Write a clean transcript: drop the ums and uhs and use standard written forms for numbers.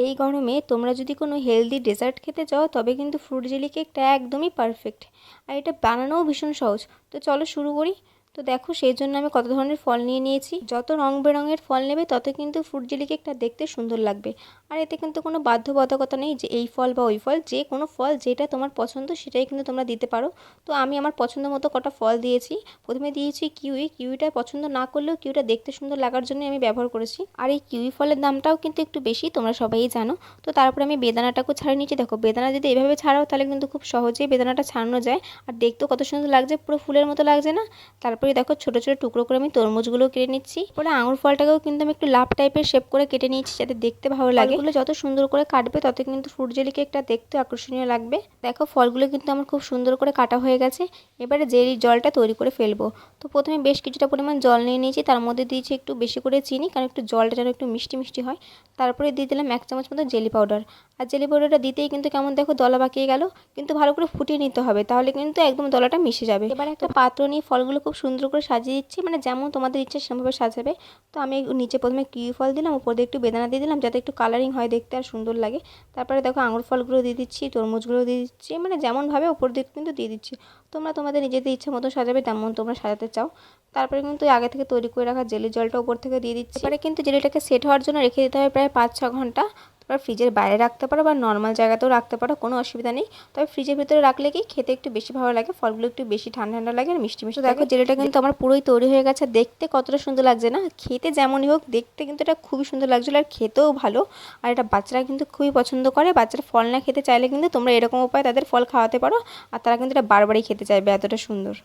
এই গরমে তোমরা যদি কোনো হেলদি ডেজার্ট খেতে চাও তবে কিন্তু ফ্রুট জেলি কেকটা একদমই পারফেক্ট। আর এটা বানানোও ভীষণ সহজ। তো চলো শুরু করি। তো দেখো সেই জন্য আমি কত ধরনের ফল নিয়ে নিয়েছি। যত রং বেরঙের ফল নেবে তত কিন্তু ফ্রুট জেলি কেকটা দেখতে সুন্দর লাগবে। আর এতে কিন্তু কোনো বাধ্যবাধকতা নেই যে এই ফল বা ওই ফল, যে কোনো ফল যেটা তোমার পছন্দ সেটাই কিন্তু তোমরা দিতে পারো। তো আমি আমার পছন্দ মতো কটা ফল দিয়েছি। প্রথমে দিয়েছি কিউই। কিউইটা পছন্দ না করলেও কিউইটা দেখতে সুন্দর লাগার জন্য আমি ব্যবহার করেছি। আর এই কিউই ফলের দামটাও কিন্তু একটু বেশি, তোমরা সবাই জানো। তো তারপরে আমি বেদানাটাকেও ছাড়িয়ে নিয়েছি। দেখো বেদানা যদি এভাবে ছাড়াও তাহলে কিন্তু খুব সহজেই বেদানাটা ছাড়ানো যায়। আর দেখতেও কত সুন্দর লাগছে, পুরো ফুলের মতো লাগছে না? তারপরে দেখো ছোট ছোট টুকরো করে আমি তরমুজগুলো কেটে নিচ্ছি। পরে আঙুর ফলটাকেও কিন্তু আমি একটু লাভ টাইপের শেপ করে কেটে নিয়েছি যাতে দেখতে ভালো লাগে। ফলগুলো যত সুন্দর করে কাটবে তত কিন্তু ফ্রুট জেলি কেকটা দেখতে আকর্ষণীয় লাগবে। দেখো ফলগুলো কিন্তু আমার খুব সুন্দর করে কাটা হয়ে গেছে। এবারে জেলির জলটা তৈরি করে ফেলবো। তো প্রথমে বেশ কিছুটা পরিমাণ জল নিয়ে নিয়েছি, তার মধ্যে দিয়েছি একটু বেশি করে চিনি, কারণ একটু জলটা যেন একটু মিষ্টি মিষ্টি হয়। তারপরে দিয়ে দিলাম 1 চামচ মতো জেলি পাউডার। আর জেলি পাউডারটা দিতেই কিন্তু কেমন দেখো দলা পাকিয়ে গেল। কিন্তু ভালো করে ফুটিয়ে নিতে হবে, তাহলে কিন্তু একদম দলাটা মিশে যাবে। এবার একটা পাত্র নিয়ে ফলগুলো খুব সুন্দর করে সাজিয়ে দিচ্ছি, মানে যেমন তোমাদের ইচ্ছে সেভাবে সাজাবে। তো আমি নিচে প্রথমে কিউই ফল দিলাম, উপর দিয়ে একটু বেদানা দিয়ে দিলাম যাতে একটু কালারিং হয় দেখতে আর সুন্দর লাগে। তারপরে দেখো আঙুর ফলগুলো দিয়ে দিচ্ছি, তরমুজগুলো দিয়ে দিচ্ছি, মানে যেমনভাবে উপর দিকে কিন্তু দিয়ে দিচ্ছি। তোমরা তোমাদের নিজেদের ইচ্ছে মতো সাজাবে, তেমন তোমরা সাজাতে চাও। তারপরে কিন্তু আগে থেকে তৈরি করে রাখা জেলি জলটা উপর থেকে দিয়ে দিচ্ছি। এবারে কিন্তু জেলিটাকে সেট হওয়ার জন্য রেখে দিতে হবে প্রায় 5-6 ঘন্টা। তোমরা ফ্রিজের বাইরে রাখতে পারো বা নর্মাল জায়গাতেও রাখতে পারো, কোনো অসুবিধা নেই। তবে ফ্রিজের ভিতরে রাখলে কি খেতে একটু বেশি ভালো লাগে, ফলগুলো একটু বেশি ঠান্ডা ঠান্ডা লাগে আর মিষ্টি মিষ্টি। দেখো জেলিটা কিন্তু আমার পুরোই তৈরি হয়ে গেছে। দেখতে কতটা সুন্দর লাগছে না? খেতে যেমনই হোক দেখতে কিন্তু এটা খুবই সুন্দর লাগছিলো আর খেতেও ভালো। আর এটা বাচ্চারা কিন্তু খুবই পছন্দ করে। বাচ্চারা ফল না খেতে চাইলে কিন্তু তোমরা এরকম উপায়ে তাদের ফল খাওয়াতে পারো, আর তারা কিন্তু এটা বারবারই খেতে চাইবে, এতটা সুন্দর।